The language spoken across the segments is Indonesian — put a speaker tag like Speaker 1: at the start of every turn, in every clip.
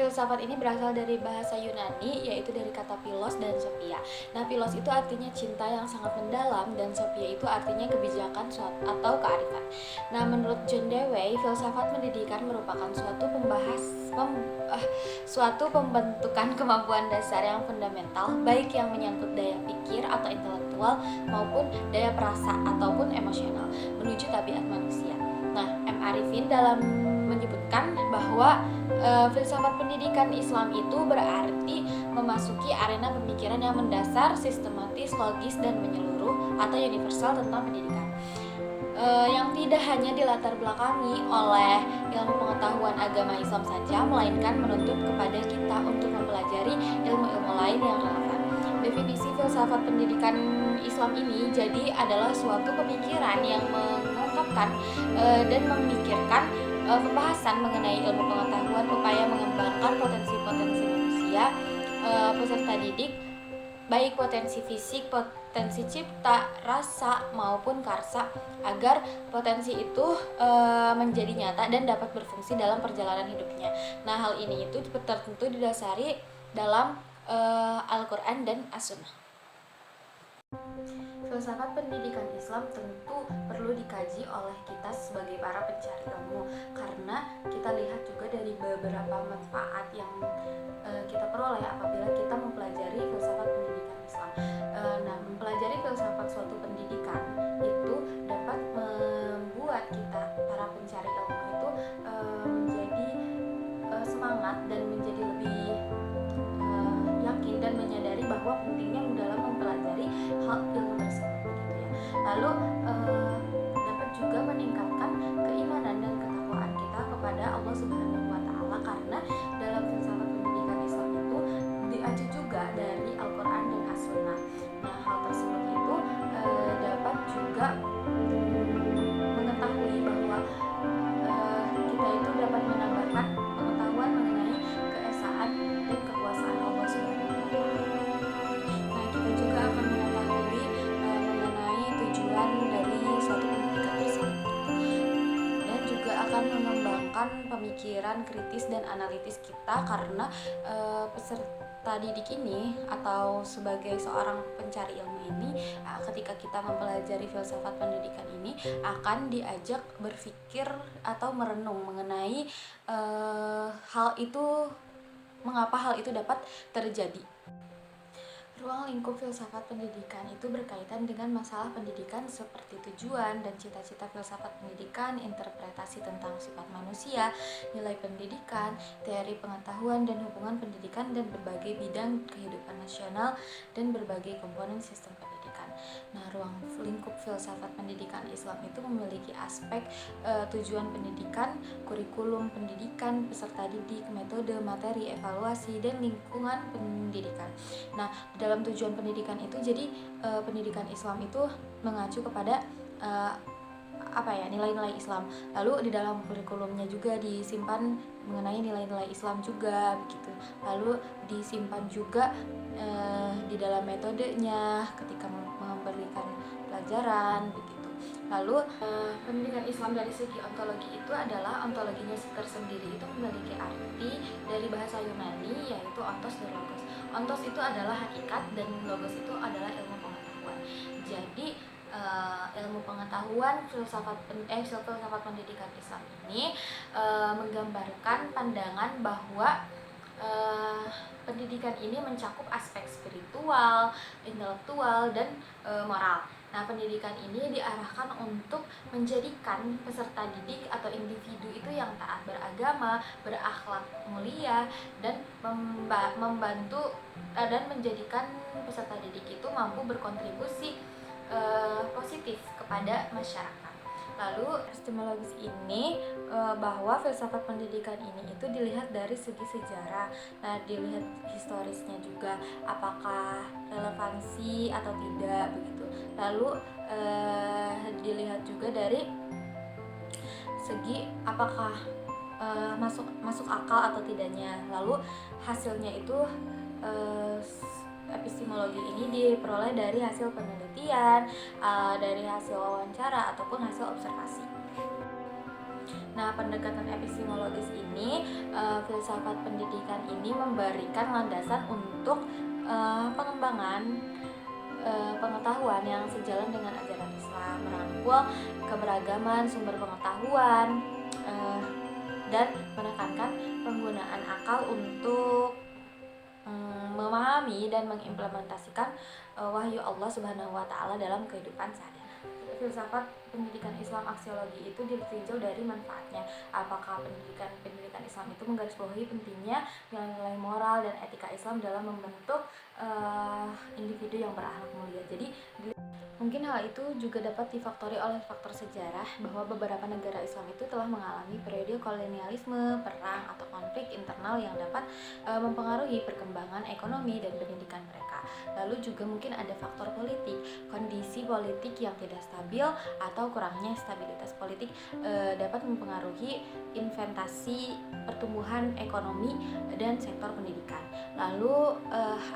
Speaker 1: Filsafat ini berasal dari bahasa Yunani, yaitu dari kata philos dan sophia. Nah, philos itu artinya cinta yang sangat mendalam, dan sophia itu artinya kebijakan atau kearifan. Nah, menurut John Dewey, filsafat pendidikan merupakan suatu pembentukan kemampuan dasar yang fundamental, baik yang menyangkut daya pikir atau intelektual maupun daya perasa ataupun emosional menuju tabiat manusia. Nah, M. Arifin dalam menyebutkan bahwa filsafat pendidikan Islam itu berarti memasuki arena pemikiran yang mendasar, sistematis, logis, dan menyeluruh atau universal tentang pendidikan, yang tidak hanya dilatar belakangi oleh ilmu pengetahuan agama Islam saja, melainkan menuntut kepada kita untuk mempelajari ilmu-ilmu lain yang relevan. Definisi filsafat pendidikan Islam ini jadi adalah suatu pemikiran yang mengungkapkan dan memikirkan pembahasan mengenai ilmu pengetahuan, upaya mengembangkan potensi-potensi manusia, peserta didik, baik potensi fisik, potensi cipta, rasa maupun karsa, agar potensi itu menjadi nyata dan dapat berfungsi dalam perjalanan hidupnya. Nah, hal ini itu tertentu didasari dalam Al-Quran dan As-Sunnah. Filsafat pendidikan Islam tentu perlu dikaji oleh kita sebagai para pencari ilmu, karena kita lihat juga dari beberapa manfaat yang kita peroleh apabila kita mempelajari filsafat pendidikan Islam. Nah, mempelajari filsafat suatu pendidikan itu dapat membuat kita para pencari ilmu itu menjadi semangat dan menjadi lebih yakin dan menyadari bahwa pentingnya dalam mempelajari hal ilmu tersebut, gitu ya. Lalu dapat juga meningkatkan keimanan dan ketakwaan kita kepada Allah Subhanahu wa Ta'ala, karena dalam filsafat pendidikan Islam itu diacu juga dari Al-Quran dan As-Sunnah. Nah, hal tersebut itu dapat juga mengetahui bahwa kita itu dapat menambahkan pengetahuan mengenai keesaan dan kekuasaan Allah Subhanahu wa Ta'ala. Nah, kita juga akan mengetahui mengenai tujuan dari suatu pendidikan tersebut, dan juga akan mengembangkan pemikiran kritis dan analitis kita, karena peserta didik ini atau sebagai seorang pencari ilmu ini, ketika kita mempelajari filsafat pendidikan ini akan diajak berpikir atau merenung mengenai mengapa hal itu dapat terjadi. Ruang lingkup filsafat pendidikan itu berkaitan dengan masalah pendidikan seperti tujuan dan cita-cita filsafat pendidikan, interpretasi tentang sifat manusia, nilai pendidikan, teori pengetahuan dan hubungan pendidikan, dan berbagai bidang kehidupan nasional dan berbagai komponen sistem pendidikan. Nah, ruang lingkup filsafat pendidikan Islam itu memiliki aspek tujuan pendidikan, kurikulum pendidikan, peserta didik, metode, materi, evaluasi, dan lingkungan pendidikan. Nah, dalam tujuan pendidikan itu jadi pendidikan Islam itu mengacu kepada nilai-nilai Islam. Lalu di dalam kurikulumnya juga disimpan mengenai nilai-nilai Islam juga begitu. Lalu disimpan juga di dalam metodenya ketika memberikan pelajaran begitu. Lalu pendidikan Islam dari segi ontologi itu adalah ontologinya tersendiri itu memiliki arti dari bahasa Yunani, yaitu ontos dan logos. Ontos itu adalah hakikat dan logos itu adalah ilmu pengetahuan. Jadi ilmu pengetahuan filsafat pendidikan Islam ini menggambarkan pandangan bahwa pendidikan ini mencakup aspek spiritual, intelektual, dan moral. Nah, pendidikan ini diarahkan untuk menjadikan peserta didik atau individu itu yang taat beragama, berakhlak mulia, dan membantu dan menjadikan peserta didik itu mampu berkontribusi positif kepada masyarakat. Lalu epistemologis ini bahwa filsafat pendidikan ini itu dilihat dari segi sejarah. Nah, dilihat historisnya juga apakah relevansi atau tidak begitu. Lalu dilihat juga dari segi apakah masuk akal atau tidaknya. Lalu hasilnya itu epistemologi ini diperoleh dari hasil penelitian, dari hasil wawancara ataupun hasil observasi. Nah, pendekatan epistemologis ini, filsafat pendidikan ini memberikan landasan untuk pengembangan pengetahuan yang sejalan dengan ajaran Islam, merangkul keberagaman sumber pengetahuan, dan menekankan penggunaan akal untuk memahami dan mengimplementasikan wahyu Allah Subhanahu wa taala dalam kehidupan sehari-hari. Filsafat pendidikan Islam aksiologi itu ditinjau dari manfaatnya. Apakah pendidikan Islam itu menggarisbawahi pentingnya nilai-nilai moral dan etika Islam dalam membentuk individu yang berakhlak mulia. Jadi mungkin hal itu juga dapat difaktori oleh faktor sejarah bahwa beberapa negara Islam itu telah mengalami periode kolonialisme, perang, atau konflik internal yang dapat mempengaruhi perkembangan ekonomi dan pendidikan mereka. Lalu juga mungkin ada faktor politik, kondisi politik yang tidak stabil atau kurangnya stabilitas politik dapat mempengaruhi investasi, pertumbuhan ekonomi, dan sektor pendidikan. Lalu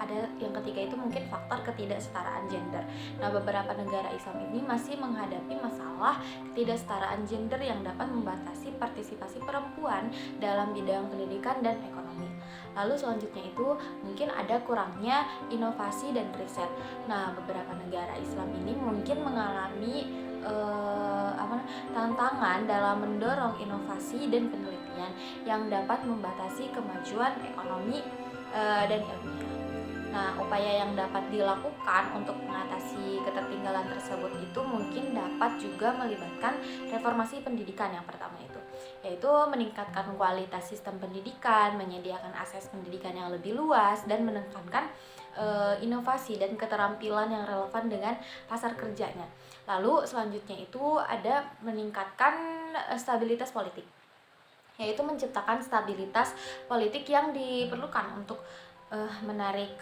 Speaker 1: ada yang ketiga itu mungkin faktor ketidaksetaraan gender. Nah, beberapa negara Islam ini masih menghadapi masalah ketidaksetaraan gender yang dapat membatasi partisipasi perempuan dalam bidang pendidikan dan ekonomi. Lalu selanjutnya itu mungkin ada kurangnya inovasi dan riset. Nah, beberapa negara Islam ini mungkin mengalami tantangan dalam mendorong inovasi dan penelitian yang dapat membatasi kemajuan ekonomi dan ilmiah. Nah, upaya yang dapat dilakukan untuk mengatasi ketertinggalan tersebut itu mungkin dapat juga melibatkan reformasi pendidikan yang pertama itu, yaitu meningkatkan kualitas sistem pendidikan, menyediakan akses pendidikan yang lebih luas, dan menekankan inovasi dan keterampilan yang relevan dengan pasar kerjanya. Lalu selanjutnya itu ada meningkatkan stabilitas politik, yaitu menciptakan stabilitas politik yang diperlukan untuk menarik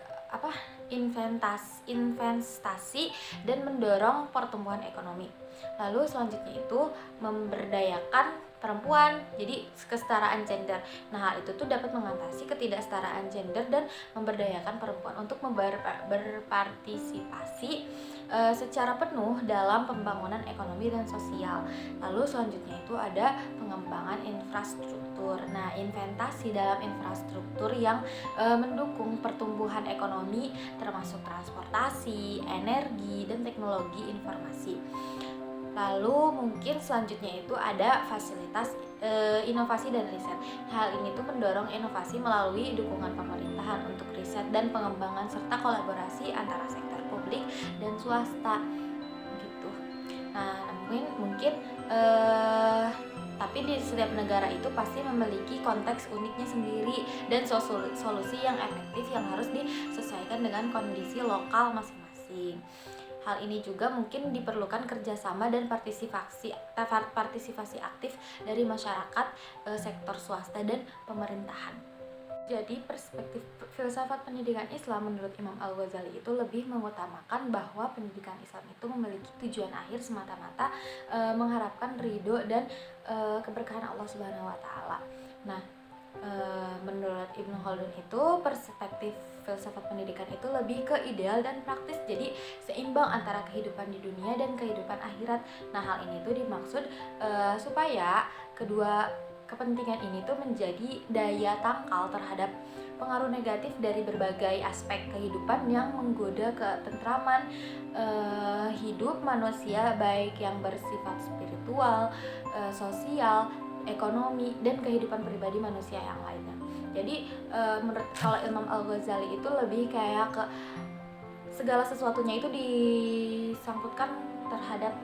Speaker 1: investasi dan mendorong pertumbuhan ekonomi. Lalu selanjutnya itu memberdayakan perempuan, jadi kesetaraan gender. Nah, hal itu tuh dapat mengatasi ketidaksetaraan gender dan memberdayakan perempuan untuk berpartisipasi secara penuh dalam pembangunan ekonomi dan sosial. Lalu selanjutnya itu ada pengembangan infrastruktur. Nah, investasi dalam infrastruktur yang mendukung pertumbuhan ekonomi termasuk transportasi, energi, dan teknologi informasi. Lalu mungkin selanjutnya itu ada fasilitas inovasi dan riset. Hal ini tuh mendorong inovasi melalui dukungan pemerintahan untuk riset dan pengembangan serta kolaborasi antara sektor publik dan swasta gitu. Nah, mungkin tapi di setiap negara itu pasti memiliki konteks uniknya sendiri dan solusi yang efektif yang harus disesuaikan dengan kondisi lokal masing-masing. Hal ini juga mungkin diperlukan kerjasama dan partisipasi aktif dari masyarakat, sektor swasta, dan pemerintahan. Jadi perspektif filsafat pendidikan Islam menurut Imam Al-Ghazali itu lebih mengutamakan bahwa pendidikan Islam itu memiliki tujuan akhir semata-mata mengharapkan ridho dan keberkahan Allah Subhanahu wa taala. Nah, menurut Ibnu Khaldun itu perspektif filsafat pendidikan itu lebih ke ideal dan praktis, jadi seimbang antara kehidupan di dunia dan kehidupan akhirat. Nah, hal ini tuh dimaksud supaya kedua kepentingan ini tuh menjadi daya tangkal terhadap pengaruh negatif dari berbagai aspek kehidupan yang menggoda ketentraman hidup manusia, baik yang bersifat spiritual, sosial, ekonomi, dan kehidupan pribadi manusia yang lainnya. Jadi menurut kalau Imam Al-Ghazali itu lebih kayak ke segala sesuatunya itu disangkutkan terhadap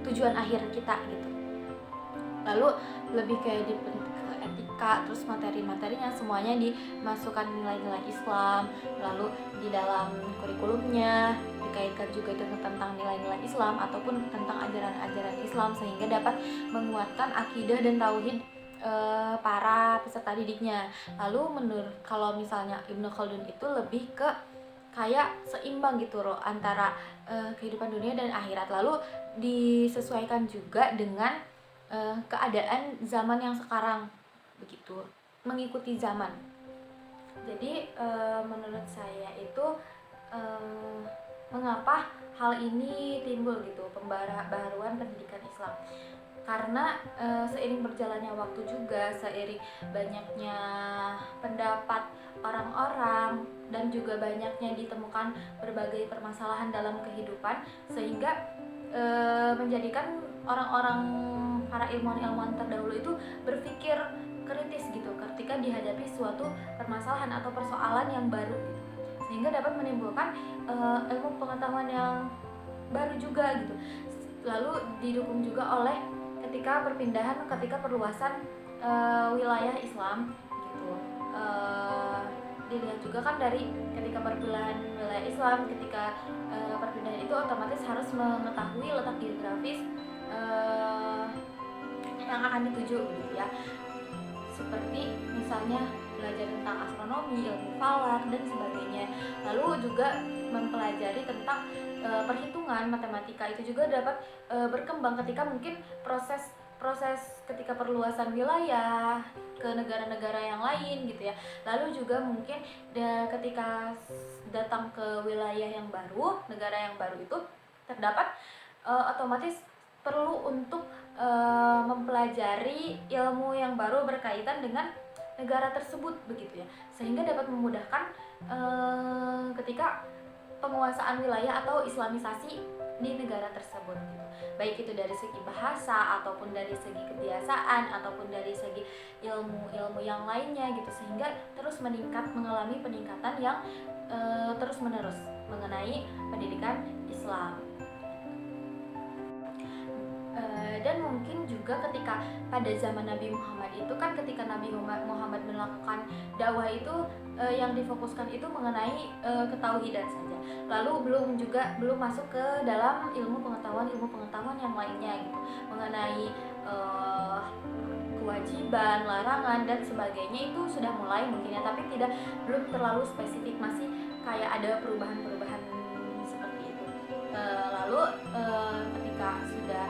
Speaker 1: tujuan akhir kita gitu. Lalu lebih kayak ke etika, terus materi-materinya semuanya dimasukkan nilai-nilai Islam. Lalu di dalam kurikulumnya dikaitkan juga tentang nilai-nilai Islam ataupun tentang ajaran-ajaran Islam, sehingga dapat menguatkan akidah dan tauhid para peserta didiknya. Lalu menurut kalau misalnya Ibnu Khaldun itu lebih ke kayak seimbang gitu loh antara kehidupan dunia dan akhirat, lalu disesuaikan juga dengan keadaan zaman yang sekarang begitu, mengikuti zaman. Jadi menurut saya itu mengapa hal ini timbul gitu, pembaharuan pendidikan Islam. karena seiring berjalannya waktu juga, seiring banyaknya pendapat orang-orang dan juga banyaknya ditemukan berbagai permasalahan dalam kehidupan, sehingga menjadikan orang-orang para ilmuwan-ilmuwan terdahulu itu berpikir kritis gitu ketika dihadapi suatu permasalahan atau persoalan yang baru gitu, sehingga dapat menimbulkan ilmu pengetahuan yang baru juga gitu. Lalu didukung juga oleh ketika perluasan wilayah Islam gitu. Dilihat juga kan dari ketika perpindahan wilayah Islam, ketika perpindahan itu otomatis harus mengetahui letak geografis yang akan dituju gitu ya, seperti misalnya belajar tentang astronomi, ilmu falak dan sebagainya. Lalu juga mempelajari tentang perhitungan matematika, itu juga dapat berkembang ketika mungkin proses ketika perluasan wilayah ke negara-negara yang lain gitu ya. Lalu juga mungkin ketika datang ke wilayah yang baru, negara yang baru itu terdapat otomatis perlu untuk mempelajari ilmu yang baru berkaitan dengan negara tersebut begitu ya, sehingga dapat memudahkan ketika penguasaan wilayah atau islamisasi di negara tersebut gitu. Baik itu dari segi bahasa ataupun dari segi kebiasaan ataupun dari segi ilmu-ilmu yang lainnya gitu, sehingga terus mengalami peningkatan yang terus menerus mengenai pendidikan Islam. Dan mungkin juga ketika pada zaman Nabi Muhammad itu kan, ketika Nabi Muhammad melakukan dakwah itu yang difokuskan itu mengenai ketauhidan saja. Lalu belum masuk ke dalam ilmu pengetahuan yang lainnya gitu, mengenai kewajiban, larangan dan sebagainya itu sudah mulai mungkin ya, tapi belum terlalu spesifik, masih kayak ada perubahan-perubahan seperti itu. Lalu ketika sudah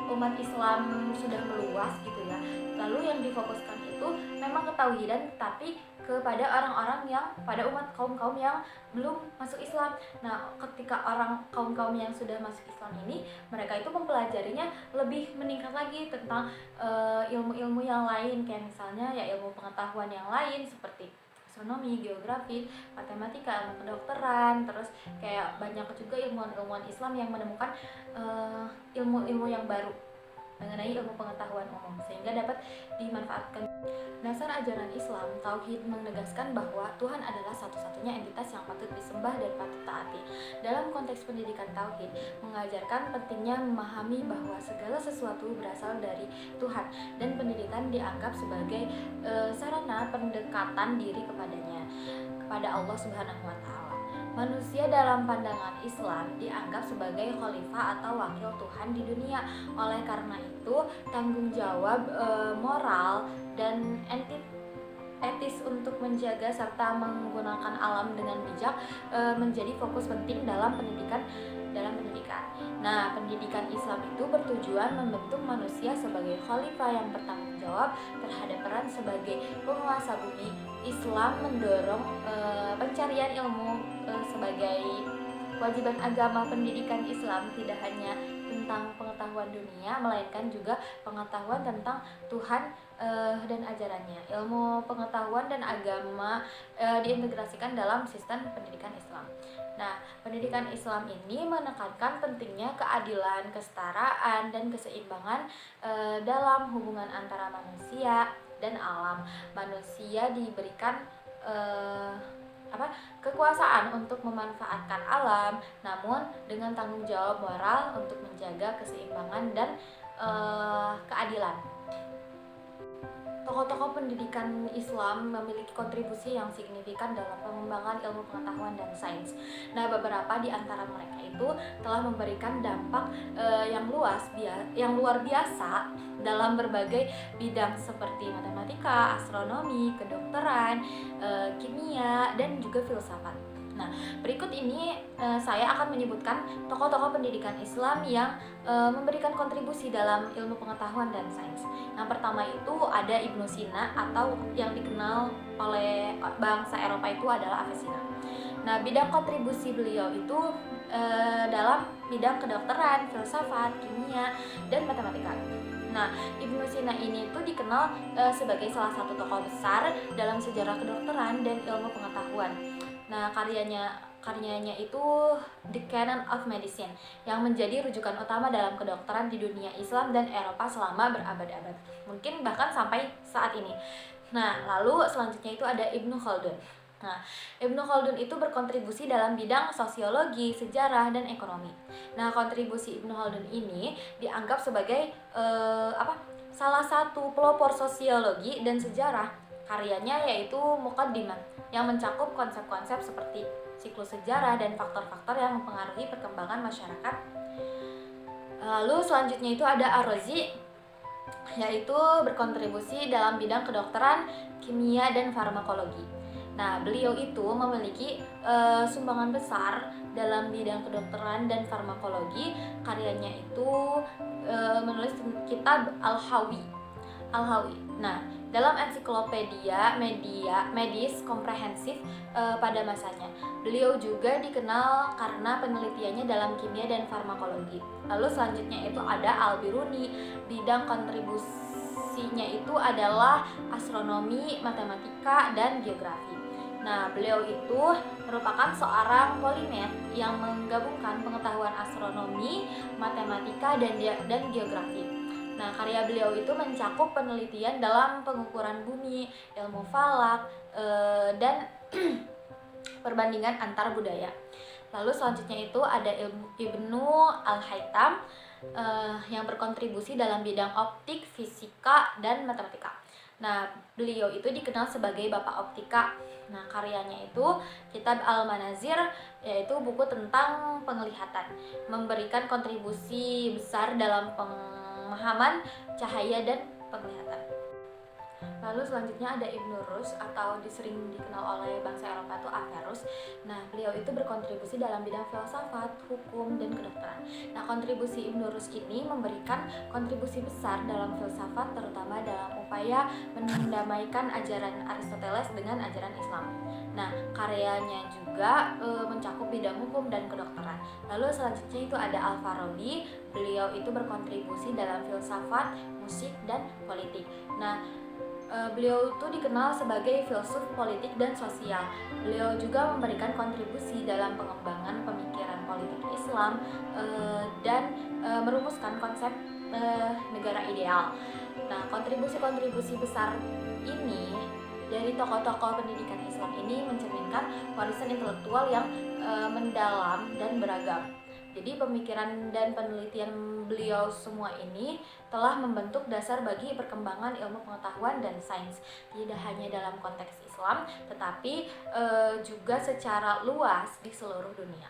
Speaker 1: umat Islam sudah meluas gitu ya, lalu yang difokuskan itu memang ketauhidan, tapi kepada orang-orang yang pada kaum yang belum masuk Islam. Nah, ketika kaum yang sudah masuk Islam ini, mereka itu mempelajarinya lebih meningkat lagi tentang ilmu-ilmu yang lain, kayak misalnya ya ilmu pengetahuan yang lain seperti astronomi, geografi, matematika, ilmu kedokteran, terus kayak banyak juga ilmuwan-ilmuwan Islam yang menemukan ilmu-ilmu yang baru mengenai ilmu pengetahuan umum, sehingga dapat dimanfaatkan. Dasar ajaran Islam, tauhid menegaskan bahwa Tuhan adalah satu-satunya entitas yang patut disembah dan patut taati. Dalam konteks pendidikan, tauhid mengajarkan pentingnya memahami bahwa segala sesuatu berasal dari Tuhan, dan pendidikan dianggap sebagai sarana pendekatan diri kepada Allah Subhanahu wa Ta'ala. Manusia dalam pandangan Islam dianggap sebagai khalifah atau wakil Tuhan di dunia. Oleh karena itu, tanggung jawab moral dan etis untuk menjaga serta menggunakan alam dengan bijak menjadi fokus penting dalam pendidikan. Nah, pendidikan Islam itu bertujuan membentuk manusia sebagai khalifah yang bertanggung jawab terhadap peran sebagai penguasa bumi. Islam mendorong pencarian ilmu sebagai kewajiban agama. Pendidikan Islam tidak hanya tentang pengetahuan dunia, melainkan juga pengetahuan tentang Tuhan dan ajarannya. Ilmu pengetahuan dan agama diintegrasikan dalam sistem pendidikan Islam. Nah, pendidikan Islam ini menekankan pentingnya keadilan, kesetaraan, dan keseimbangan dalam hubungan antara manusia dan alam. Manusia diberikan kekuasaan untuk memanfaatkan alam, namun dengan tanggung jawab moral untuk menjaga keseimbangan dan keadilan. Tokoh-tokoh pendidikan Islam memiliki kontribusi yang signifikan dalam pengembangan ilmu pengetahuan dan sains. Nah, beberapa di antara mereka itu telah memberikan dampak yang luar biasa dalam berbagai bidang seperti matematika, astronomi, kedokteran, kimia, dan juga filsafat. Nah, berikut ini saya akan menyebutkan tokoh-tokoh pendidikan Islam yang memberikan kontribusi dalam ilmu pengetahuan dan sains. Yang pertama itu ada Ibnu Sina, atau yang dikenal oleh bangsa Eropa itu adalah Avicenna. Nah, bidang kontribusi beliau itu dalam bidang kedokteran, filsafat, kimia, dan matematika. Nah, Ibnu Sina ini tuh dikenal sebagai salah satu tokoh besar dalam sejarah kedokteran dan ilmu pengetahuan. Nah, karyanya itu The Canon of Medicine, yang menjadi rujukan utama dalam kedokteran di dunia Islam dan Eropa selama berabad-abad, mungkin bahkan sampai saat ini. Nah, lalu selanjutnya itu ada Ibnu Khaldun. Nah, Ibnu Khaldun itu berkontribusi dalam bidang sosiologi, sejarah, dan ekonomi. Nah, kontribusi Ibnu Khaldun ini dianggap sebagai salah satu pelopor sosiologi dan sejarah. Karyanya yaitu Muqaddimah, yang mencakup konsep-konsep seperti siklus sejarah dan faktor-faktor yang mempengaruhi perkembangan masyarakat. Lalu selanjutnya itu ada Ar-Razi, yaitu berkontribusi dalam bidang kedokteran, kimia, dan farmakologi. Nah, beliau itu memiliki sumbangan besar dalam bidang kedokteran dan farmakologi. Karyanya itu menulis kitab Al-Hawi. Nah, dalam ensiklopedia medis komprehensif pada masanya, beliau juga dikenal karena penelitiannya dalam kimia dan farmakologi. Lalu selanjutnya itu ada Al-Biruni. Bidang kontribusinya itu adalah astronomi, matematika, dan geografi. Nah, beliau itu merupakan seorang polimet yang menggabungkan pengetahuan astronomi, matematika, dan geografi. Nah, karya beliau itu mencakup penelitian dalam pengukuran bumi, ilmu falak, dan perbandingan antar budaya. Lalu selanjutnya itu ada Ibnu Al-Haytham yang berkontribusi dalam bidang optik, fisika, dan matematika. Nah, beliau itu dikenal sebagai Bapak Optika. Nah, karyanya itu Kitab Al-Manazir, yaitu buku tentang penglihatan, memberikan kontribusi besar dalam pemahaman cahaya dan penglihatan. Lalu selanjutnya ada Ibnu Rus, atau sering dikenal oleh bangsa Eropa itu Averroes. Nah, beliau itu berkontribusi dalam bidang filsafat, hukum, dan kedokteran. Nah, kontribusi Ibnu Rus ini memberikan kontribusi besar dalam filsafat, terutama dalam upaya mendamaikan ajaran Aristoteles dengan ajaran Islam. Nah, karyanya juga mencakup bidang hukum dan kedokteran. Lalu selanjutnya itu ada Al-Farabi. Beliau itu berkontribusi dalam filsafat, musik, dan politik. Nah, beliau itu dikenal sebagai filsuf politik dan sosial. Beliau juga memberikan kontribusi dalam pengembangan pemikiran politik Islam dan merumuskan konsep negara ideal. Nah, kontribusi-kontribusi besar ini dari tokoh-tokoh pendidikan Islam ini mencerminkan warisan intelektual yang mendalam dan beragam. Jadi pemikiran dan penelitian beliau semua ini telah membentuk dasar bagi perkembangan ilmu pengetahuan dan sains, tidak hanya dalam konteks Islam, tetapi juga secara luas di seluruh dunia.